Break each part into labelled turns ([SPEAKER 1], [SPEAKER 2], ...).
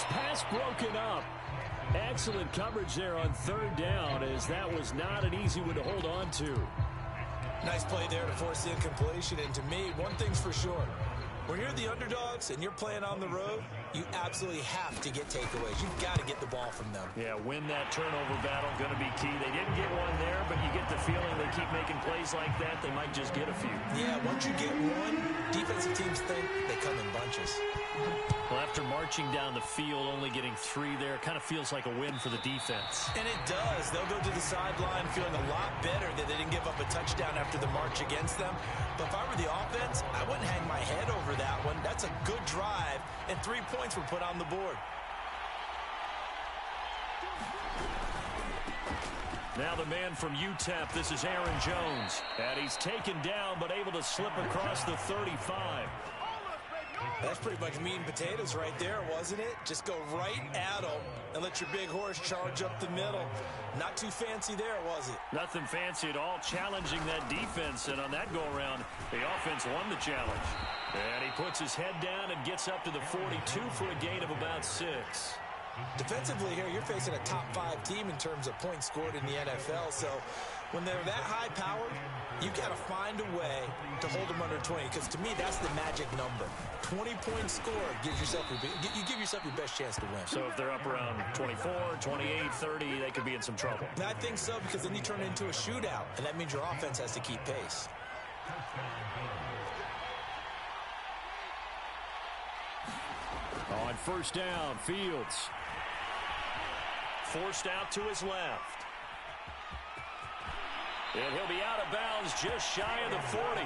[SPEAKER 1] This pass broken up. Excellent coverage there on third down, as that was not an easy one to hold on to.
[SPEAKER 2] Nice play there to force the incompletion. And to me, one thing's for sure. When you're the underdogs and you're playing on the road, you absolutely have to get takeaways. You've got to get the ball from them.
[SPEAKER 1] Yeah, win that turnover battle, going to be key. They didn't get one there, but you get the feeling they keep making plays like that, they might just get a few.
[SPEAKER 2] Yeah, once you get one, defensive teams think they come in bunches.
[SPEAKER 1] Well, after marching down the field, only getting 3 there, kind of feels like a win for the defense.
[SPEAKER 2] And it does. They'll go to the sideline feeling a lot better that they didn't give up a touchdown after the march against them. But if I were the offense, I wouldn't hang my head over that one. That's a good drive, and 3 points were put on the board.
[SPEAKER 1] Now the man from UTEP, this is Aaron Jones. And he's taken down, but able to slip across the 35.
[SPEAKER 2] That's pretty much meat and potatoes right there, wasn't it? Just go right at them and let your big horse charge up the middle. Not too fancy there, was it?
[SPEAKER 1] Nothing fancy at all, challenging that defense. And on that go-around, the offense won the challenge. And he puts his head down and gets up to the 42 for a gain of about 6.
[SPEAKER 2] Defensively here, you're facing a top 5 team in terms of points scored in the NFL. So when they're that high-powered, you've got to find a way to hold them under 20, because to me, that's the magic number. 20-point score gives yourself you give yourself your best chance to win.
[SPEAKER 1] So if they're up around 24, 28, 30, they could be in some trouble.
[SPEAKER 2] And I think so, because then you turn it into a shootout, and that means your offense has to keep pace.
[SPEAKER 1] On first down, Fields. Forced out to his left. And he'll be out of bounds just shy of the 40.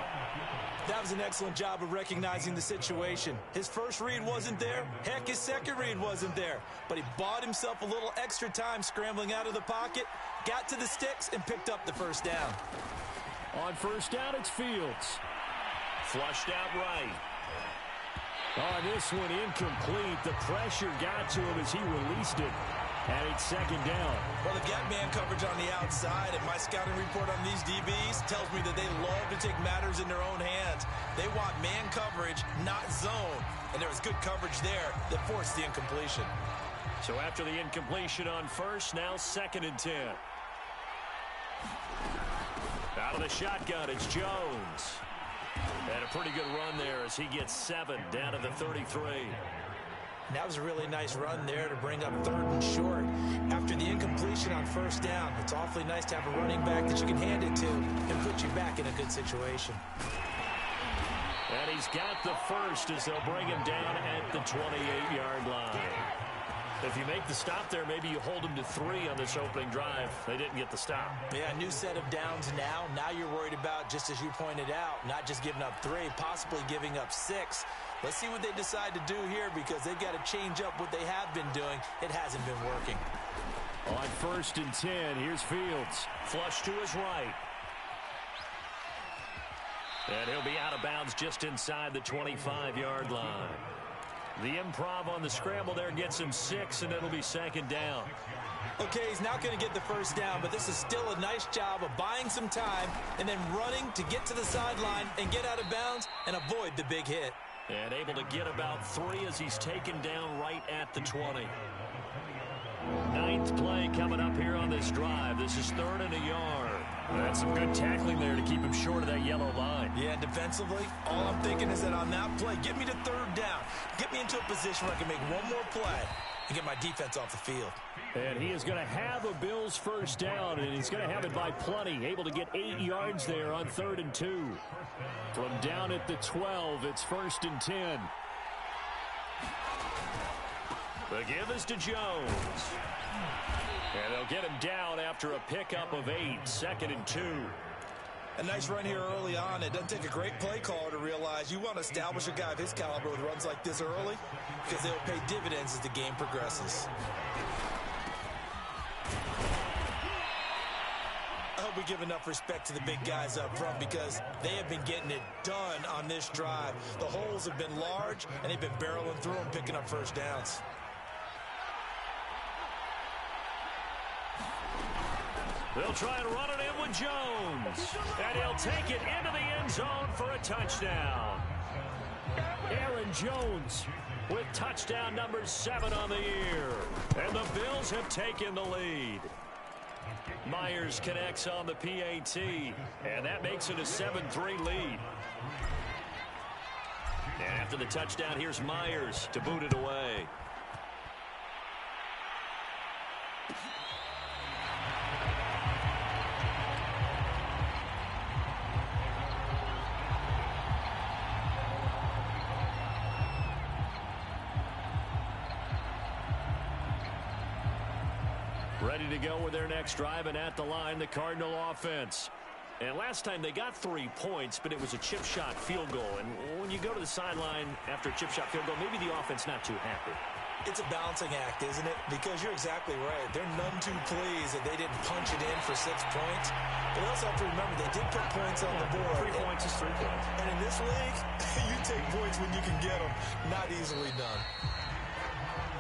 [SPEAKER 2] That was an excellent job of recognizing the situation. His first read wasn't there. Heck, his second read wasn't there. But he bought himself a little extra time scrambling out of the pocket, got to the sticks, and picked up the first down.
[SPEAKER 1] On first down, it's Fields. Flushed out right. On this one, incomplete. The pressure got to him as he released it. And it's second down.
[SPEAKER 2] Well, they've got man coverage on the outside, and my scouting report on these DBs tells me that they love to take matters in their own hands. They want man coverage, not zone. And there was good coverage there that forced the incompletion.
[SPEAKER 1] So after the incompletion on first, now 2nd and 10. Out of the shotgun, it's Jones. And a pretty good run there as he gets 7 down to the 33.
[SPEAKER 2] That was a really nice run there to bring up 3rd and short. After the incompletion on first down, it's awfully nice to have a running back that you can hand it to and put you back in a good situation.
[SPEAKER 1] And he's got the first as they'll bring him down at the 28-yard line. If you make the stop there, maybe you hold them to 3 on this opening drive. They didn't get the stop.
[SPEAKER 2] Yeah, new set of downs now. Now you're worried about, just as you pointed out, not just giving up 3, possibly giving up 6. Let's see what they decide to do here, because they've got to change up what they have been doing. It hasn't been working.
[SPEAKER 1] On 1st and 10, here's Fields. Flush to his right. And he'll be out of bounds just inside the 25-yard line. The improv on the scramble there gets him 6, and it'll be 2nd down.
[SPEAKER 2] Okay, he's not going to get the first down, but this is still a nice job of buying some time and then running to get to the sideline and get out of bounds and avoid the big hit.
[SPEAKER 1] And able to get about 3 as he's taken down right at the 20. 9th play coming up here on this drive. This is 3rd and a yard. That's some good tackling there to keep him short of that yellow line.
[SPEAKER 2] Yeah, defensively, all I'm thinking is that on that play, get me to 3rd down. Get me into a position where I can make one more play and get my defense off the field.
[SPEAKER 1] And he is going to have a Bills first down, and he's going to have it by plenty. Able to get 8 yards there on 3rd and 2. From down at the 12, it's 1st and 10. The give is to Jones. And they'll get him down after a pickup of 8, 2nd and 2.
[SPEAKER 2] A nice run here early on. It doesn't take a great play caller to realize you want to establish a guy of his caliber with runs like this early, because they'll pay dividends as the game progresses. I hope we give enough respect to the big guys up front, because they have been getting it done on this drive. The holes have been large, and they've been barreling through them, picking up first downs.
[SPEAKER 1] They'll try and run it in with Jones. And he'll take it into the end zone for a touchdown. Aaron Jones with touchdown number 7 on the year. And the Bills have taken the lead. Myers connects on the PAT, and that makes it a 7-3 lead. And after the touchdown, here's Myers to boot it away. Ready to go with their next drive, and at the line, the Cardinal offense. And last time they got 3 points, but it was a chip shot field goal. And when you go to the sideline after a chip shot field goal, maybe the offense not too happy.
[SPEAKER 2] It's a balancing act, isn't it? Because you're exactly right. They're none too pleased that they didn't punch it in for 6 points. But they also have to remember they did put points on the board.
[SPEAKER 1] 3 points is 3 points.
[SPEAKER 2] And in this league, you take points when you can get them. Not easily done.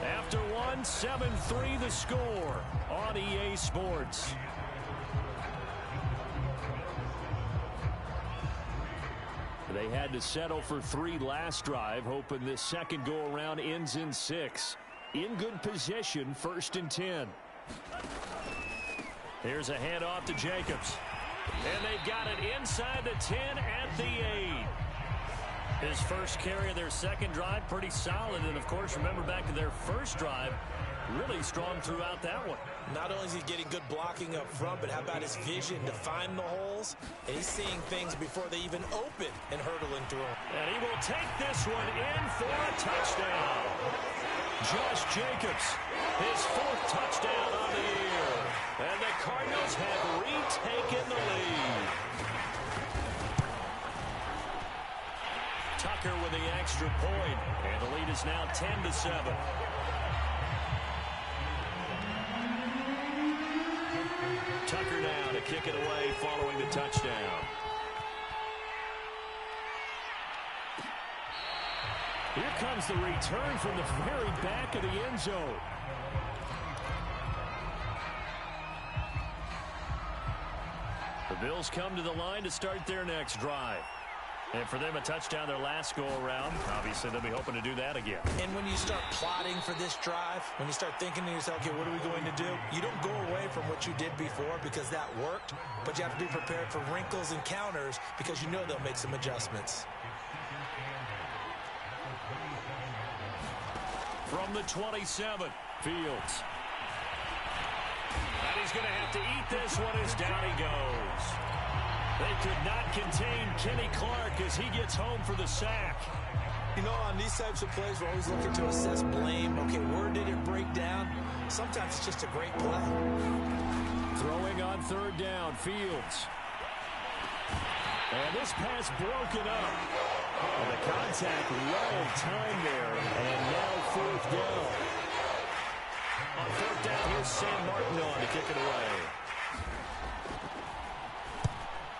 [SPEAKER 1] After 7-3 the score on EA Sports. They had to settle for 3 last drive, hoping this second go-around ends in 6. In good position, 1st and 10. Here's a handoff to Jacobs. And they've got it inside the 10 at the 8. His first carry of their second drive, pretty solid. And, of course, remember back to their first drive, really strong throughout that one.
[SPEAKER 2] Not only is he getting good blocking up front, but how about his vision to find the holes? And he's seeing things before they even open and hurtling through them.
[SPEAKER 1] And he will take this one in for a touchdown. Josh Jacobs, his 4th touchdown on the year. And the Cardinals have retaken the lead. Tucker with the extra point, and the lead is now 10-7. Tucker now to kick it away following the touchdown. Here comes the return from the very back of the end zone. The Bills come to the line to start their next drive. And for them, a touchdown their last go-around. Obviously, they'll be hoping to do that again.
[SPEAKER 2] And when you start plotting for this drive, when you start thinking to yourself, okay, what are we going to do? You don't go away from what you did before because that worked, but you have to be prepared for wrinkles and counters because you know they'll make some adjustments.
[SPEAKER 1] From the 27, Fields. And he's going to have to eat this one as down he goes. They could not contain Kenny Clark as he gets home for the sack.
[SPEAKER 2] You know, on these types of plays, we're always looking to assess blame. Okay, where did it break down? Sometimes it's just a great play.
[SPEAKER 1] Throwing on 3rd down, Fields. And this pass broken up. And the contact well timed there. And now 4th down. On 4th down, here's Sam Martin on to kick it away.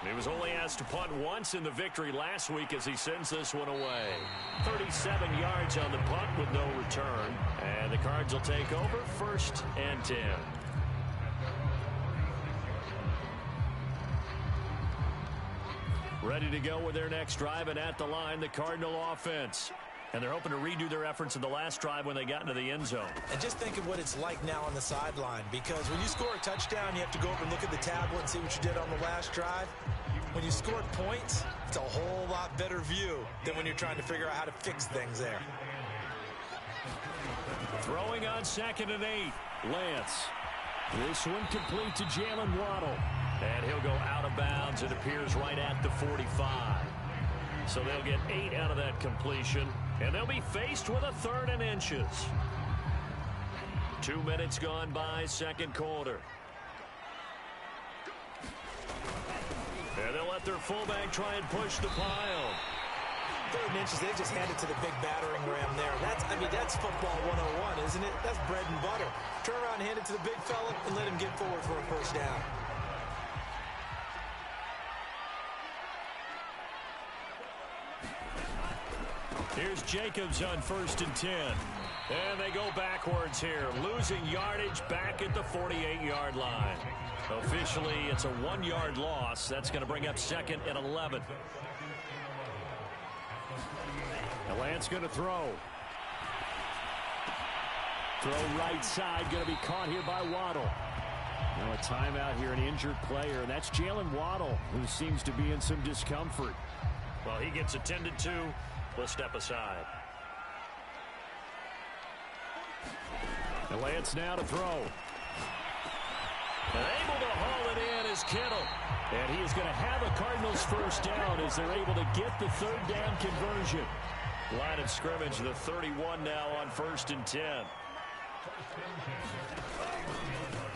[SPEAKER 1] He was only asked to punt once in the victory last week as he sends this one away. 37 yards on the punt with no return. And the Cards will take over 1st and 10. Ready to go with their next drive, and at the line, the Cardinal offense. And they're hoping to redo their efforts in the last drive when they got into the end zone.
[SPEAKER 2] And just think of what it's like now on the sideline, because when you score a touchdown, you have to go over and look at the tablet and see what you did on the last drive. When you scored points, it's a whole lot better view than when you're trying to figure out how to fix things there.
[SPEAKER 1] Throwing on 2nd and 8, Lance. This one complete to Jalen Waddle. And he'll go out of bounds. It appears right at the 45. So they'll get 8 out of that completion. And they'll be faced with a 3rd and inches. 2 minutes gone by, 2nd quarter. And they'll let their fullback try and push the pile.
[SPEAKER 2] 3rd and inches, they just hand it to the big battering ram there. That's football 101, isn't it? That's bread and butter. Turn around, hand it to the big fella, and let him get forward for a 1st down.
[SPEAKER 1] Here's Jacobs on 1st and 10. And they go backwards here, losing yardage back at the 48-yard line. Officially, it's a 1-yard loss. That's going to bring up 2nd and 11. And Lance going to throw. Throw right side, going to be caught here by Waddle. Now a timeout here, an injured player, and that's Jalen Waddle, who seems to be in some discomfort.
[SPEAKER 3] Well, he gets attended to. We'll step aside.
[SPEAKER 1] And Lance now to throw.
[SPEAKER 3] And able to haul it in is Kittle.
[SPEAKER 1] And he is going to have a Cardinals first down as they're able to get the third down conversion.
[SPEAKER 3] Line of scrimmage, the 31 now on 1st and 10.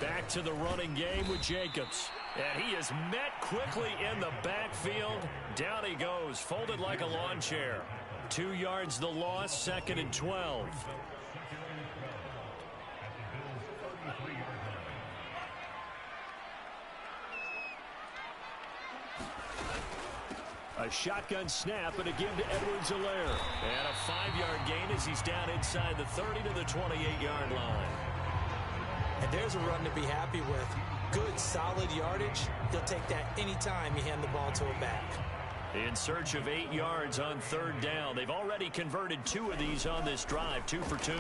[SPEAKER 1] Back to the running game with Jacobs.
[SPEAKER 3] And he is met quickly in the backfield. Down he goes, folded like a lawn chair.
[SPEAKER 1] 2 yards the loss, 2nd and 12. A shotgun snap and a give to Edwards-Helaire.
[SPEAKER 3] And a 5-yard gain as he's down inside the 30 to the 28-yard line.
[SPEAKER 2] And there's a run to be happy with. Good, solid yardage. He'll take that anytime you hand the ball to a back.
[SPEAKER 1] In search of 8 yards on 3rd down. They've already converted 2 of these on this drive, 2 for 2.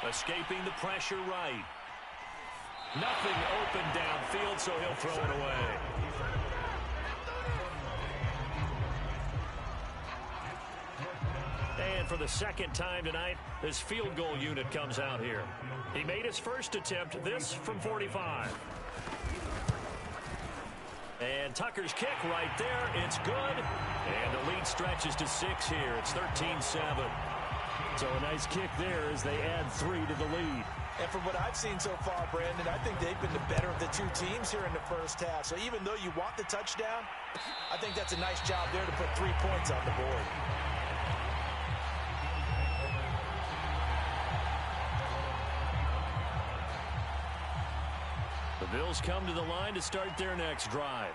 [SPEAKER 3] Escaping the pressure right. Nothing open downfield, so he'll throw it away. And for the 2nd time tonight, this field goal unit comes out here. He made his first attempt, this from 45. And Tucker's kick right there. It's good. And the lead stretches to 6 here. It's 13-7.
[SPEAKER 1] So a nice kick there as they add 3 to the lead.
[SPEAKER 2] And from what I've seen so far, Brandon, I think they've been the better of the 2 teams here in the first half. So even though you want the touchdown, I think that's a nice job there to put 3 points on the board.
[SPEAKER 1] The Bills come to the line to start their next drive.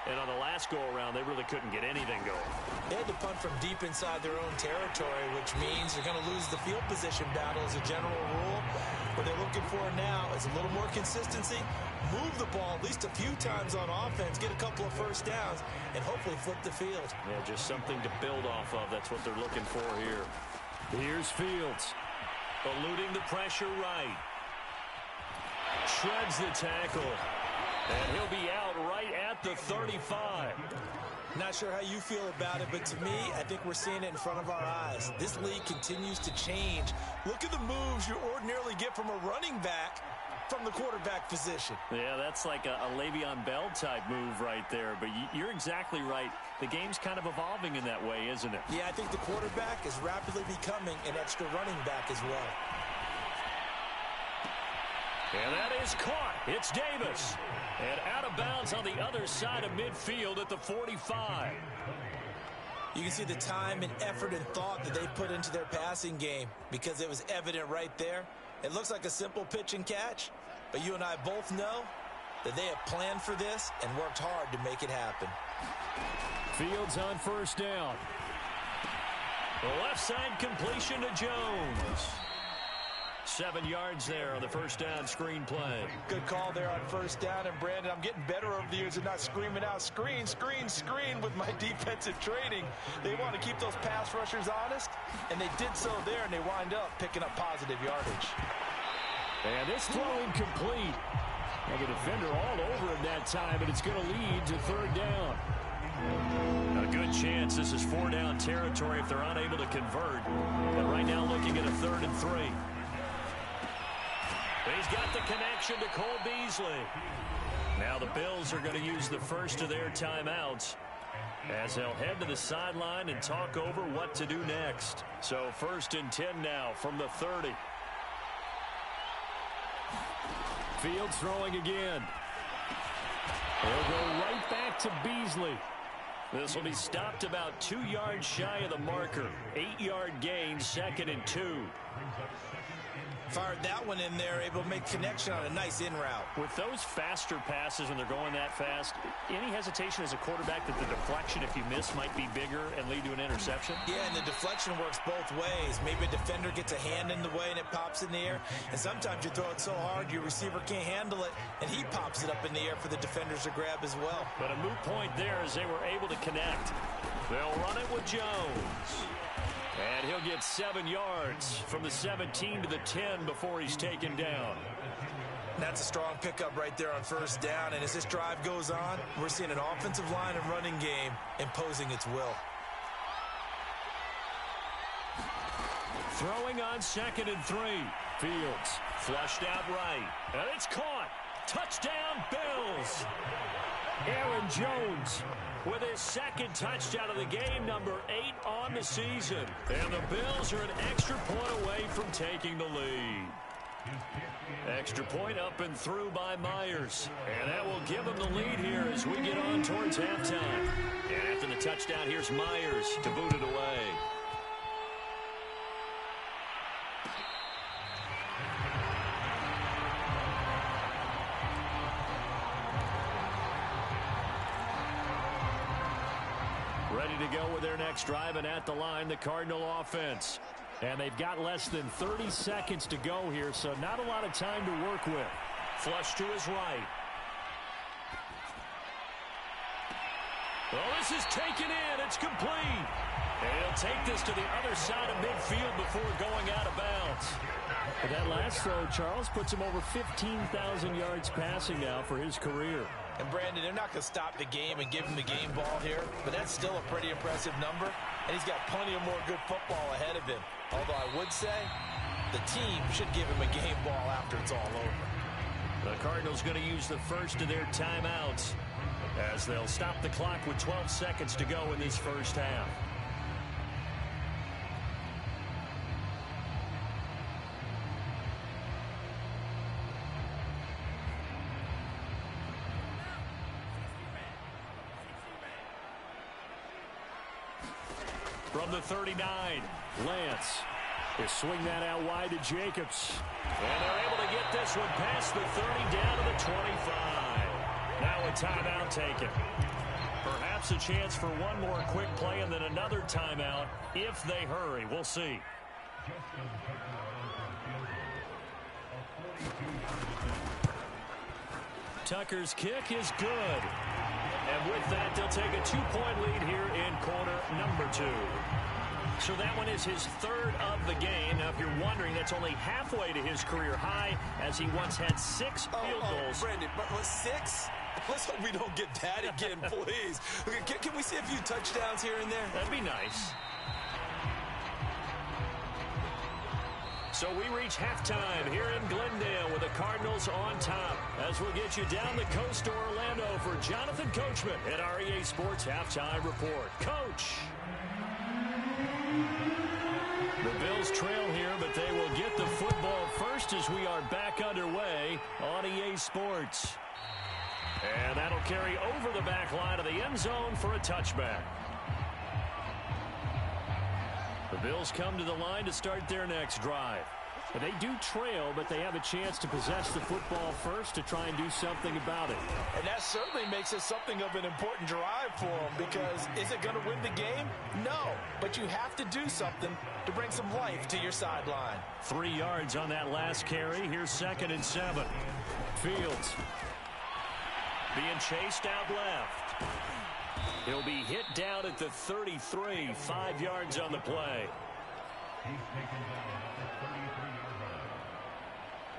[SPEAKER 3] And on the last go-around, they really couldn't get anything going.
[SPEAKER 2] They had to punt from deep inside their own territory, which means they're going to lose the field position battle as a general rule. What they're looking for now is a little more consistency, move the ball at least a few times on offense, get a couple of first downs, and hopefully flip the field.
[SPEAKER 3] Yeah, just something to build off of. That's what they're looking for here.
[SPEAKER 1] Here's Fields.
[SPEAKER 3] Eluding the pressure right. Shreds the tackle. And he'll be out right at the 35.
[SPEAKER 2] Not sure how you feel about it, but to me, I think we're seeing it in front of our eyes. This league continues to change. Look at the moves you ordinarily get from a running back from the quarterback position.
[SPEAKER 3] Yeah, that's like a Le'Veon Bell type move right there. But you're exactly right. The game's kind of evolving in that way, isn't it?
[SPEAKER 2] Yeah, I think the quarterback is rapidly becoming an extra running back as well.
[SPEAKER 3] And that is caught. It's Davis. And out of bounds on the other side of midfield at the 45.
[SPEAKER 2] You can see the time and effort and thought that they put into their passing game because it was evident right there. It looks like a simple pitch and catch, but you and I both know that they have planned for this and worked hard to make it happen.
[SPEAKER 1] Fields on first down.
[SPEAKER 3] The left side completion to Jones. 7 yards there on the first down screen play.
[SPEAKER 2] Good call there on first down. And, Brandon, I'm getting better over the years of not screaming out screen, screen, screen with my defensive training. They want to keep those pass rushers honest, and they did so there, and they wind up picking up positive yardage.
[SPEAKER 1] And this throw incomplete. And the defender all over him that time, and it's going to lead to third down.
[SPEAKER 3] A good chance this is 4-down territory if they're unable to convert. But right now looking at a 3rd and 3. He's got the connection to Cole Beasley. Now the Bills are going to use the first of their timeouts as they'll head to the sideline and talk over what to do next. So 1st and 10 now from the 30.
[SPEAKER 1] Fields throwing again. They'll go right back to Beasley.
[SPEAKER 3] This will be stopped about 2 yards shy of the marker. 8-yard gain, 2nd and 2.
[SPEAKER 2] Fired that one in there, able to make connection on a nice in route.
[SPEAKER 3] With those faster passes when they're going that fast, any hesitation as a quarterback that the deflection, if you miss, might be bigger and lead to an interception?
[SPEAKER 2] Yeah, and the deflection works both ways. Maybe a defender gets a hand in the way and it pops in the air. And sometimes you throw it so hard your receiver can't handle it, and he pops it up in the air for the defenders to grab as well.
[SPEAKER 3] But a moot point there as they were able to connect. They'll run it with Jones. And he'll gets 7 yards from the 17 to the 10 before he's taken down.
[SPEAKER 2] That's a strong pickup right there on first down, and as this drive goes on, we're seeing an offensive line and running game imposing its will.
[SPEAKER 3] Throwing on 2nd and 3. Fields flushed out right, and it's caught. Touchdown, Bills. Aaron Jones with his 2nd touchdown of the game, number 8 on the season. And the Bills are an extra point away from taking the lead. Extra point up and through by Myers. And that will give them the lead here as we get on towards halftime. And after the touchdown, here's Myers to boot it away. Ready to go with their next drive, and at the line, the Cardinal offense. And they've got less than 30 seconds to go here, so not a lot of time to work with. Flush to his right. Well, this is taken in. It's complete. And he'll take this to the other side of midfield before going out of bounds.
[SPEAKER 1] But that last throw, Charles, puts him over 15,000 yards passing now for his career.
[SPEAKER 2] And, Brandon, they're not going to stop the game and give him the game ball here, but that's still a pretty impressive number, and he's got plenty of more good football ahead of him. Although I would say the team should give him a game ball after it's all over.
[SPEAKER 3] The Cardinals going to use the first of their timeouts as they'll stop the clock with 12 seconds to go in this first half. From the 39, Lance. They swing that out wide to Jacobs. And they're able to get this one past the 30 down to the 25. Now a timeout taken. Perhaps a chance for one more quick play and then another timeout if they hurry. We'll see. Tucker's kick is good. And with that, they'll take a 2-point lead here in quarter number 2. So that one is his 3rd of the game. Now, if you're wondering, that's only halfway to his career high, as he once had 6 field goals.
[SPEAKER 2] Brandon, but 6? Let's hope we don't get that again, please. Can we see a few touchdowns here and there?
[SPEAKER 3] That'd be nice. So we reach halftime here in Glendale with the Cardinals on top. As we'll get you down the coast to Orlando for Jonathan Coachman at our EA Sports Halftime Report. Coach! The Bills trail here, but they will get the football first as we are back underway on EA Sports. And that'll carry over the back line of the end zone for a touchback. The Bills come to the line to start their next drive. And they do trail, but they have a chance to possess the football first to try and do something about it.
[SPEAKER 2] And that certainly makes it something of an important drive for them, because is it going to win the game? No, but you have to do something to bring some life to your sideline.
[SPEAKER 3] 3 yards on that last carry. Here's 2nd and 7. Fields being chased out left. He'll be hit down at the 33, 5 yards on the play.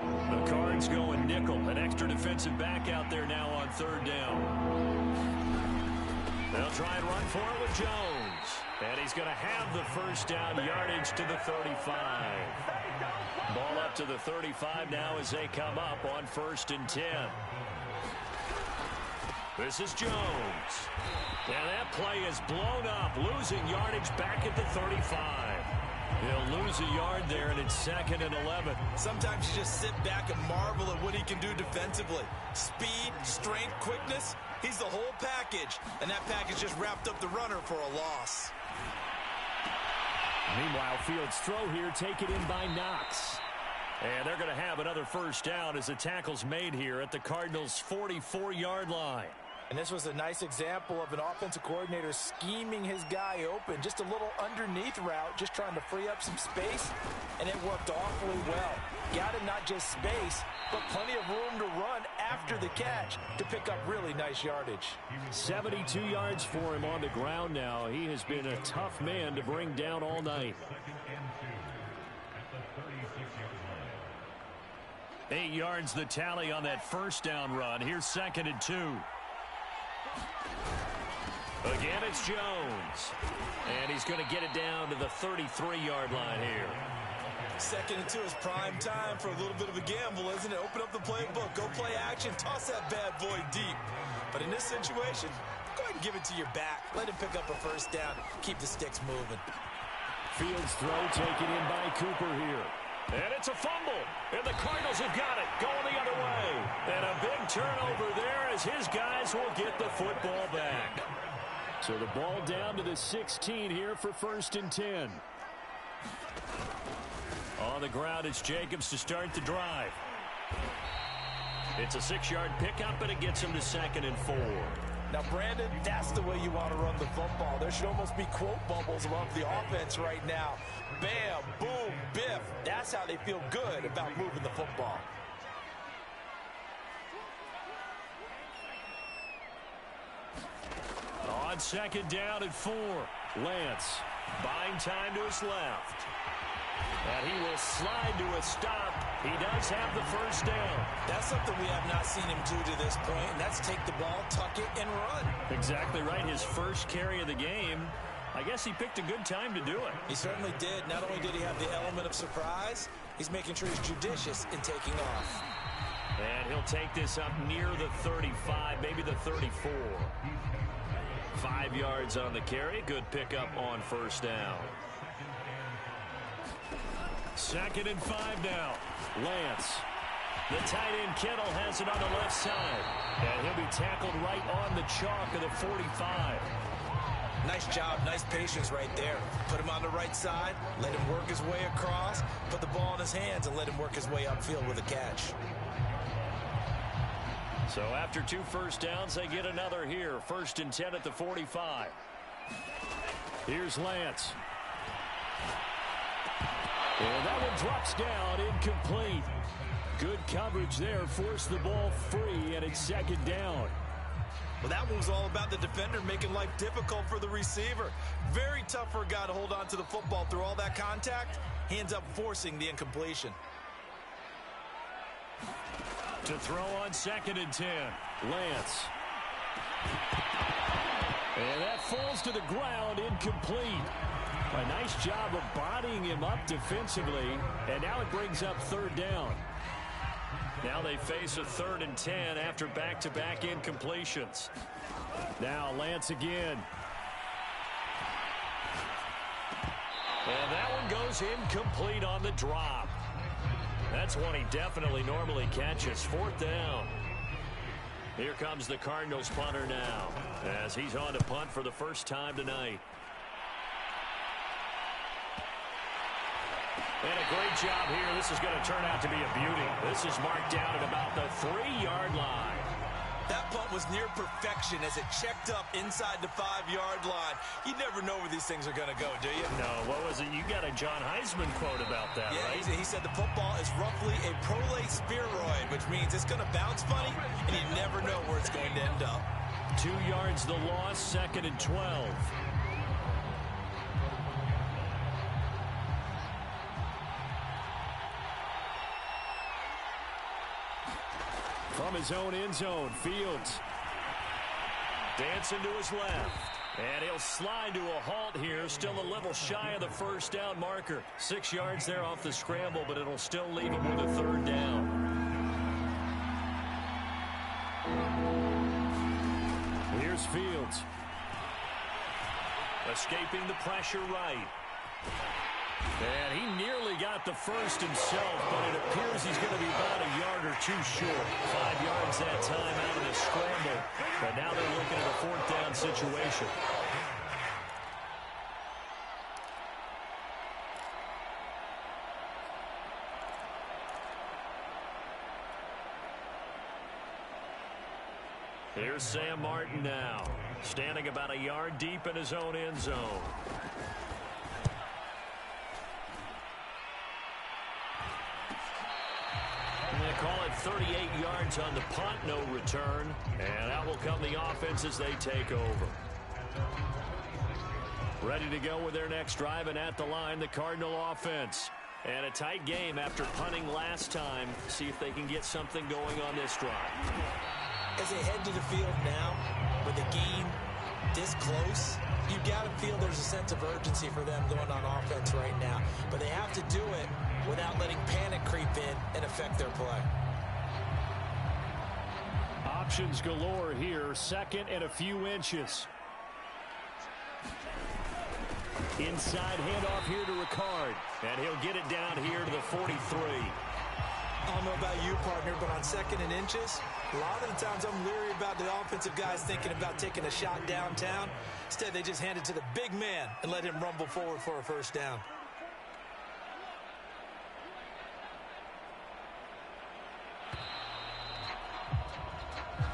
[SPEAKER 3] The Cards going nickel, an extra defensive back out there now on 3rd down. They'll try and run for it with Jones. And he's going to have the first down yardage to the 35. Ball up to the 35 now as they come up on 1st and 10. This is Jones. And that play is blown up, losing yardage back at the 35. He'll lose a yard there, and it's 2nd and 11.
[SPEAKER 2] Sometimes you just sit back and marvel at what he can do defensively. Speed, strength, quickness, he's the whole package. And that package just wrapped up the runner for a loss.
[SPEAKER 1] Meanwhile, Fields' throw here taken in by Knox.
[SPEAKER 3] And they're going to have another first down as the tackle's made here at the Cardinals' 44-yard line.
[SPEAKER 2] And this was a nice example of an offensive coordinator scheming his guy open. Just a little underneath route, just trying to free up some space, and it worked awfully well. Got him not just space, but plenty of room to run after the catch to pick up really nice yardage.
[SPEAKER 1] 72 yards for him on the ground now. He has been a tough man to bring down all night. 8 yards the tally on that first down run. Here's 2nd and 2. Again, it's Jones. And he's going to get it down to the 33-yard line here.
[SPEAKER 2] 2nd and 2 is prime time for a little bit of a gamble, isn't it? Open up the playbook, go play action, toss that bad boy deep. But in this situation, go ahead and give it to your back. Let him pick up a first down. Keep the sticks moving.
[SPEAKER 1] Fields throw taken in by Cooper here. And it's a fumble. And the Cardinals have got it. Going the other way. And a big turnover there as his guys will get the football back. So the ball down to the 16 here for 1st and 10. On the ground, it's Jacobs to start the drive. It's a 6-yard pickup, and it gets him to 2nd and 4.
[SPEAKER 2] Now, Brandon, that's the way you want to run the football. There should almost be quote bubbles above the offense right now. Bam, boom, biff. That's how they feel good about moving the football.
[SPEAKER 1] On 2nd down and 4, Lance buying time to his left. And he will slide to a stop. He does have the first down.
[SPEAKER 2] That's something we have not seen him do to this point, and that's take the ball, tuck it, and run.
[SPEAKER 1] Exactly right. His first carry of the game. I guess he picked a good time to do it.
[SPEAKER 2] He certainly did. Not only did he have the element of surprise, he's making sure he's judicious in taking off.
[SPEAKER 1] And he'll take this up near the 35, maybe the 34. 5 yards on the carry. Good pickup on first down. 2nd and 5 now. Lance. The tight end Kittle has it on the left side. And he'll be tackled right on the chalk of the 45.
[SPEAKER 2] Nice job, nice patience right there. Put him on the right side, let him work his way across, put the ball in his hands, and let him work his way upfield with a catch.
[SPEAKER 1] So after 2 first downs, they get another here. 1st and 10 at the 45. Here's Lance. And that one drops down, incomplete. Good coverage there, forced the ball free, and it's 2nd down.
[SPEAKER 2] Well, that one was all about the defender making life difficult for the receiver. Very tough for a guy to hold on to the football through all that contact. He ends up forcing the incompletion.
[SPEAKER 1] To throw on 2nd and 10, Lance. And that falls to the ground, incomplete. A nice job of bodying him up defensively, and now it brings up 3rd down. Now they face a 3rd and 10 after back-to-back incompletions. Now Lance again. And that one goes incomplete on the drop. That's one he definitely normally catches. 4th down. Here comes the Cardinals punter now, as he's on to punt for the first time tonight. And a great job here. This is going to turn out to be a beauty. This is marked down at about the 3-yard line.
[SPEAKER 2] That punt was near perfection as it checked up inside the 5-yard line. You never know where these things are going to go, do you?
[SPEAKER 1] No, what was it? You got a John Heisman quote about that, right?
[SPEAKER 2] Yeah, he said the football is roughly a prolate spheroid, which means it's going to bounce funny, and you never know where it's going to end up.
[SPEAKER 1] 2 yards the loss, 2nd and 12. From his own end zone, Fields dancing to his left. And he'll slide to a halt here, still a little shy of the first down marker. 6 yards there off the scramble, but it'll still leave him with a 3rd down. Here's Fields. Escaping the pressure right. And he nearly got the first himself, but it appears he's going to be about a yard or 2 short. 5 yards that time out of the scramble. But now they're looking at a 4th down situation.
[SPEAKER 3] Here's Sam Martin now, standing about a yard deep in his own end zone. And they call it 38 yards on the punt, no return. And out will come the offense as they take over. Ready to go with their next drive, and at the line, the Cardinal offense. And a tight game after punting last time. See if they can get something going on this drive.
[SPEAKER 2] As they head to the field now, with the game this close, you've got to feel there's a sense of urgency for them going on offense right now. But they have to do it without letting panic creep in and affect their play.
[SPEAKER 1] Options galore here. Second and a few inches. Inside handoff here to Ricard.
[SPEAKER 3] And he'll get it down here to the 43.
[SPEAKER 2] I don't know about you, partner, but on second and inches, a lot of the times I'm leery about the offensive guys thinking about taking a shot downtown. Instead, they just hand it to the big man and let him rumble forward for a first down.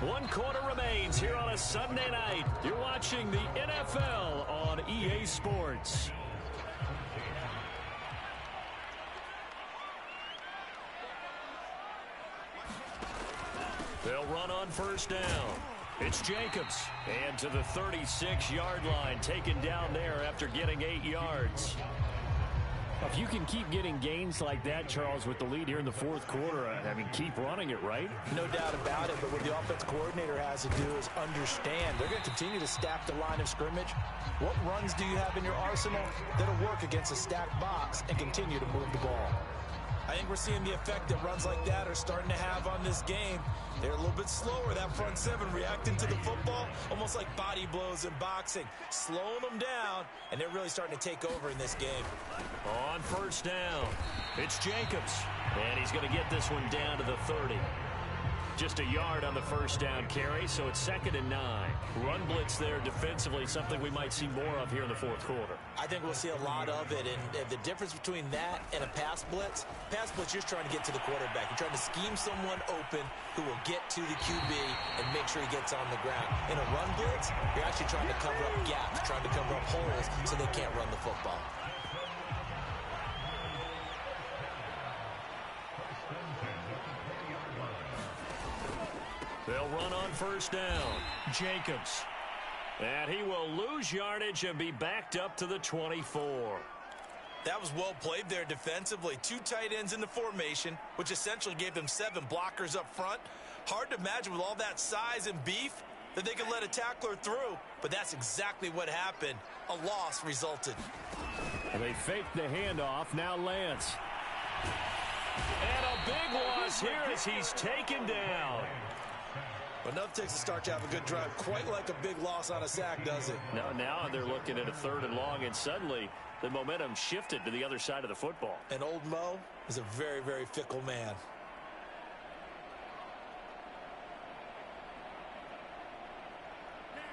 [SPEAKER 3] One quarter remains here on a Sunday night. You're watching the NFL on EA Sports. They'll run on first down. It's Jacobs. And to the 36-yard line, taken down there after getting 8 yards.
[SPEAKER 1] If you can keep getting gains like that, Charles, with the lead here in the fourth quarter, I mean, keep running it, right?
[SPEAKER 2] No doubt about it, but what the offense coordinator has to do is understand they're going to continue to stack the line of scrimmage. What runs do you have in your arsenal that'll work against a stacked box and continue to move the ball? I think we're seeing the effect that runs like that are starting to have on this game. They're a little bit slower, that front seven, reacting to the football, almost like body blows in boxing, slowing them down, and they're really starting to take over in this game.
[SPEAKER 3] On first down, it's Jacobs, and he's going to get this one down to the 30. Just a yard on the first down carry, so it's 2nd and 9. Run blitz there defensively, something we might see more of here in the fourth quarter.
[SPEAKER 2] I think we'll see a lot of it, and the difference between that and a pass blitz, you're just trying to get to the quarterback. You're trying to scheme someone open who will get to the QB and make sure he gets on the ground. In a run blitz, you're actually trying to cover up gaps, trying to cover up holes so they can't run the football.
[SPEAKER 3] They'll run on first down. Jacobs. And he will lose yardage and be backed up to the 24.
[SPEAKER 2] That was well played there defensively. 2 tight ends in the formation, which essentially gave them 7 blockers up front. Hard to imagine with all that size and beef that they could let a tackler through, but that's exactly what happened. A loss resulted.
[SPEAKER 1] And they faked the handoff. Now Lance.
[SPEAKER 3] And a big loss here as he's taken down.
[SPEAKER 2] Enough takes to start to have a good drive. Quite like a big loss on a sack, does it?
[SPEAKER 3] No, now they're looking at a 3rd and long, and suddenly the momentum shifted to the other side of the football.
[SPEAKER 2] And old Mo is a very, very fickle man.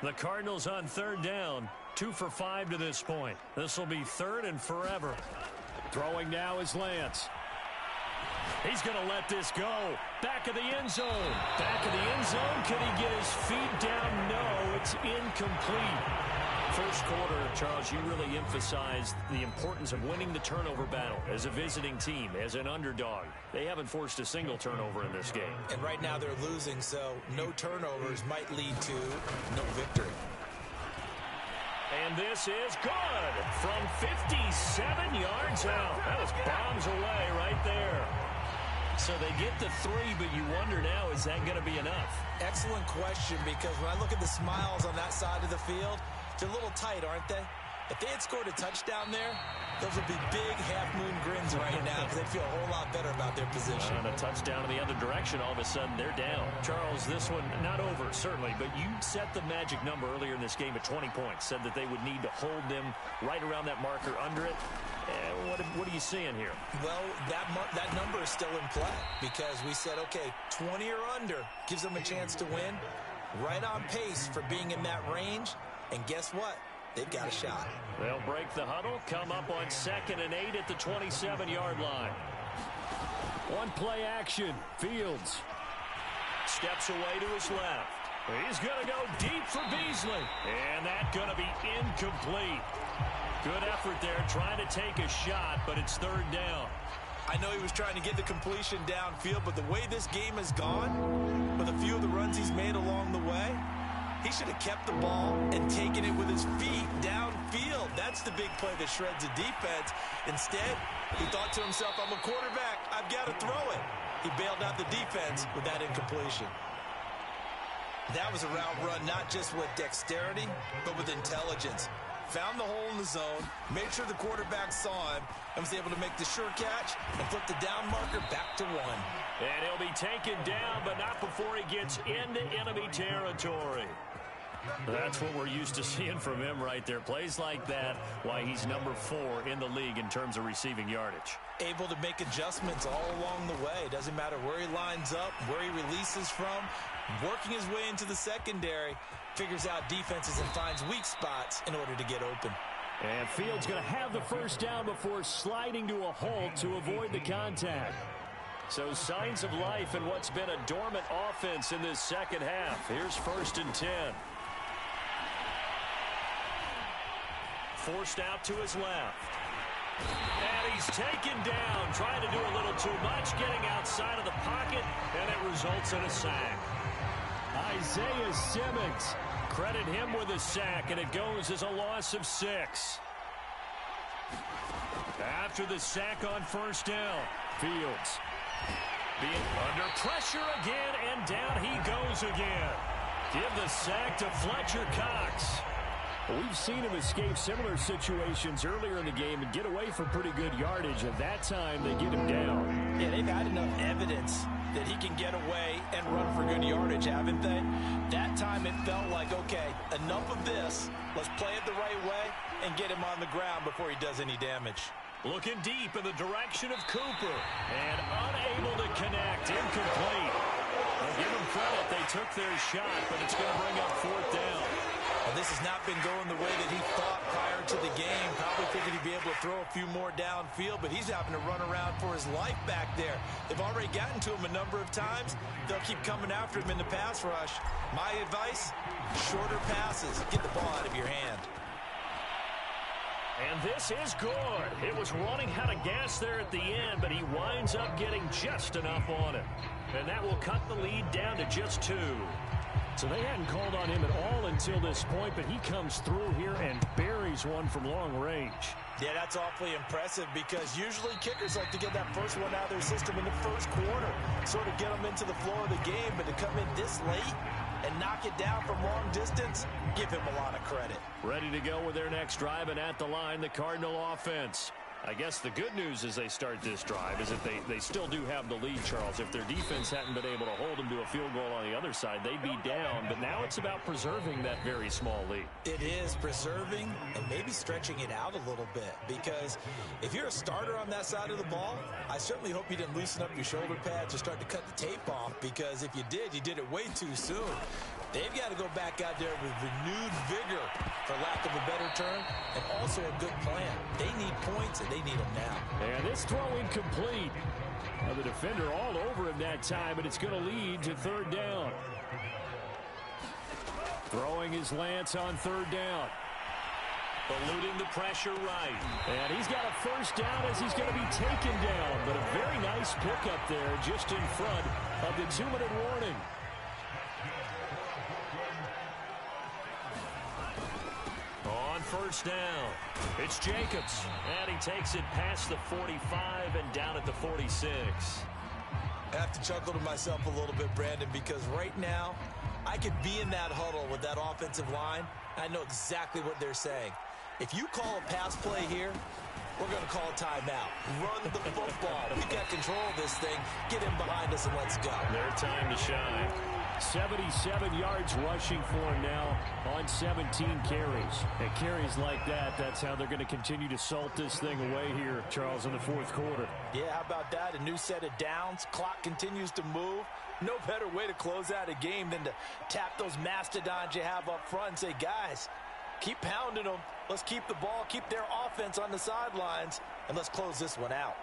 [SPEAKER 3] The Cardinals on 3rd down, 2 for 5 to this point. This will be 3rd and forever.
[SPEAKER 1] Throwing now is Lance.
[SPEAKER 3] He's going to let this go. Back of the end zone. Back of the end zone. Can he get his feet down? No, it's incomplete. First quarter, Charles, you really emphasized the importance of winning the turnover battle as a visiting team, as an underdog. They haven't forced a single turnover in this game.
[SPEAKER 2] And right now they're losing, so no turnovers might lead to no victory.
[SPEAKER 3] And this is good from 57 yards out. That was bombs away right there. So they get the 3, but you wonder now, is that going to be enough?
[SPEAKER 2] Excellent question, because when I look at the smiles on that side of the field, they're a little tight, aren't they? If they had scored a touchdown there, those would be big half-moon grins right now because they'd feel a whole lot better about their position.
[SPEAKER 3] And a touchdown in the other direction, all of a sudden they're down. Charles, this one not over, certainly, but you set the magic number earlier in this game at 20 points, said that they would need to hold them right around that marker under it. What are you seeing here?
[SPEAKER 2] Well, that number is still in play because we said, okay, 20 or under gives them a chance to win. Right on pace for being in that range. And guess what? They've got a shot.
[SPEAKER 3] They'll break the huddle, come up on 2nd and 8 at the 27-yard line.
[SPEAKER 1] One play action. Fields
[SPEAKER 3] steps away to his left. He's going to go deep for Beasley. And that's going to be incomplete. Good effort there trying to take a shot, but it's third down.
[SPEAKER 2] I know he was trying to get the completion downfield, but the way this game has gone, with a few of the runs he's made along the way, he should have kept the ball and taken it with his feet downfield. That's the big play that shreds the defense. Instead, he thought to himself, I'm a quarterback. I've got to throw it. He bailed out the defense with that incompletion. That was a route run not just with dexterity, but with intelligence. Found the hole in the zone, made sure the quarterback saw him, and was able to make the sure catch and flip the down marker back to 1.
[SPEAKER 3] And he'll be taken down, but not before he gets into enemy territory. That's what we're used to seeing from him right there. Plays like that, why he's number 4 in the league in terms of receiving yardage.
[SPEAKER 2] Able to make adjustments all along the way. Doesn't matter where he lines up, where he releases from. Working his way into the secondary, figures out defenses and finds weak spots in order to get open.
[SPEAKER 1] And Fields going to have the first down before sliding to a halt to avoid the contact.
[SPEAKER 3] So signs of life in what's been a dormant offense in this second half. Here's 1st and 10. Forced out to his left. And he's taken down, trying to do a little too much, getting outside of the pocket, and it results in a sack.
[SPEAKER 1] Isaiah Simmons.
[SPEAKER 3] Credit him with a sack, and it goes as a loss of 6. After the sack on 1st down, Fields being under pressure again, and down he goes again. Give the sack to Fletcher Cox.
[SPEAKER 1] We've seen him escape similar situations earlier in the game and get away from pretty good yardage. At that time, they get him down.
[SPEAKER 2] Yeah, they've had enough evidence that he can get away and run for good yardage, haven't they? That time it felt like, okay, enough of this. Let's play it the right way and get him on the ground before he does any damage.
[SPEAKER 3] Looking deep in the direction of Cooper. And unable to connect. Incomplete. I'll give them credit. They took their shot, but it's going to bring up 4th down.
[SPEAKER 2] Well, this has not been going the way that he thought prior to the game. Probably figured he'd be able to throw a few more downfield, but he's having to run around for his life back there. They've already gotten to him a number of times. They'll keep coming after him in the pass rush. My advice, shorter passes. Get the ball out of your hand.
[SPEAKER 3] And this is good. It was running out of gas there at the end, but he winds up getting just enough on it. And that will cut the lead down to just 2.
[SPEAKER 1] So they hadn't called on him at all until this point, but he comes through here and buries one from long range.
[SPEAKER 2] Yeah, that's awfully impressive because usually kickers like to get that first one out of their system in the first quarter, sort of get them into the flow of the game, but to come in this late and knock it down from long distance, give him a lot of credit.
[SPEAKER 3] Ready to go with their next drive, and at the line, the Cardinal offense. I guess the good news as they start this drive is that they still do have the lead, Charles. If their defense hadn't been able to hold them to a field goal on the other side, they'd be down. But now it's about preserving that very small lead.
[SPEAKER 2] It is preserving and maybe stretching it out a little bit, because if you're a starter on that side of the ball, I certainly hope you didn't loosen up your shoulder pads or start to cut the tape off, because if you did it way too soon. They've got to go back out there with renewed vigor, for lack of a better term, and also a good plan. They need points, and they need them now.
[SPEAKER 1] And this throw incomplete. Now the defender all over him that time, but it's going to lead to 3rd down. Throwing his Lance on 3rd down.
[SPEAKER 3] Eluding the pressure right.
[SPEAKER 1] And he's got a first down as he's going to be taken down. But a very nice pickup there just in front of the 2-minute warning.
[SPEAKER 3] On 1st down, it's Jacobs. And he takes it past the 45 and down at the 46.
[SPEAKER 2] I have to chuckle to myself a little bit, Brandon, because right now I could be in that huddle with that offensive line. I know exactly what they're saying. If you call a pass play here, we're going to call a timeout. Run the football. We've got control of this thing. Get him behind us and let's go.
[SPEAKER 3] Their time to shine.
[SPEAKER 1] 77 yards rushing for him now on 17 carries. And carries like that, that's how they're going to continue to salt this thing away here, Charles, in the 4th quarter.
[SPEAKER 2] Yeah, how about that? A new set of downs. Clock continues to move. No better way to close out a game than to tap those mastodons you have up front and say, guys, keep pounding them. Let's keep the ball, keep their offense on the sidelines, and let's close this one out.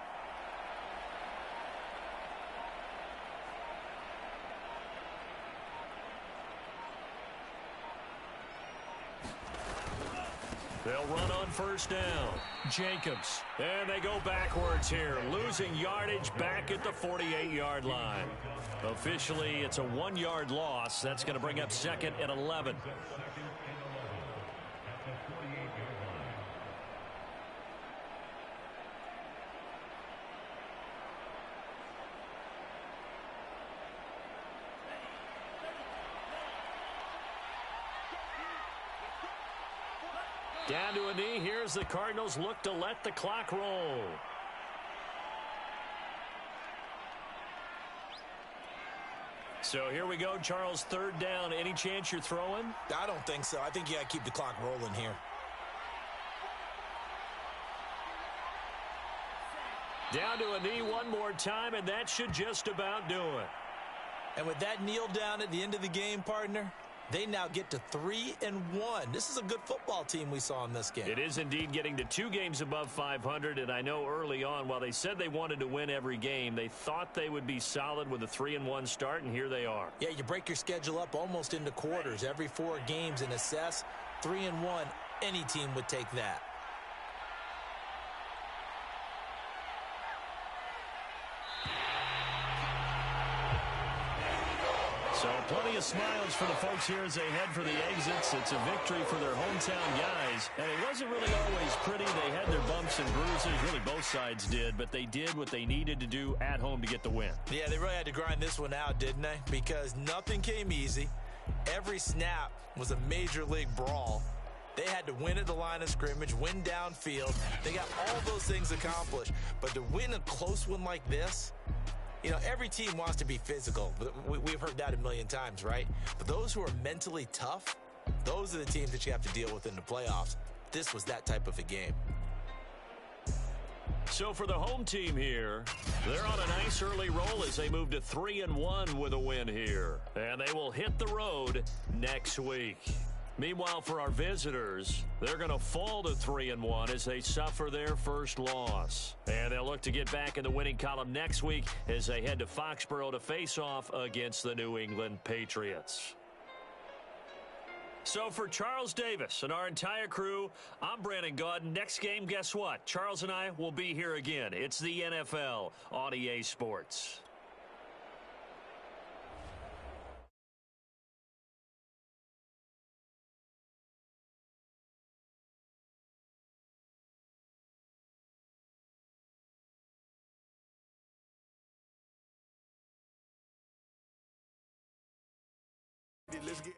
[SPEAKER 3] They'll run on first down. Jacobs. And they go backwards here, losing yardage back at the 48-yard line. Officially, it's a 1-yard loss. That's going to bring up 2nd and 11. Down to a knee. Here's the Cardinals look to let the clock roll. So here we go, Charles, 3rd down. Any chance you're throwing?
[SPEAKER 2] I don't think so. I think you got to keep the clock rolling here.
[SPEAKER 3] Down to a knee one more time, and that should just about do it.
[SPEAKER 2] And with that kneel down at the end of the game, partner, they now get to 3-1. This is a good football team we saw in this game.
[SPEAKER 3] It is indeed getting to 2 games above 500, and I know early on, while they said they wanted to win every game, they thought they would be solid with a 3-1 start, and here they are.
[SPEAKER 2] Yeah, you break your schedule up almost into quarters, every 4 games, and assess 3-1. Any team would take that.
[SPEAKER 1] So plenty of smiles for the folks here as they head for the exits. It's a victory for their hometown guys. And it wasn't really always pretty. They had their bumps and bruises. Really, both sides did. But they did what they needed to do at home to get the win.
[SPEAKER 2] Yeah, they really had to grind this one out, didn't they? Because nothing came easy. Every snap was a major league brawl. They had to win at the line of scrimmage, win downfield. They got all those things accomplished. But to win a close one like this, you know, every team wants to be physical. We've heard that a million times, right? But those who are mentally tough, those are the teams that you have to deal with in the playoffs. This was that type of a game.
[SPEAKER 3] So for the home team here, they're on a nice early roll as they move to 3-1 with a win here. And they will hit the road next week. Meanwhile, for our visitors, they're going to fall to 3-1 as they suffer their first loss. And they'll look to get back in the winning column next week as they head to Foxborough to face off against the New England Patriots. So for Charles Davis and our entire crew, I'm Brandon Gaudin. Next game, guess what? Charles and I will be here again. It's the NFL on EA Sports.
[SPEAKER 4] Let's get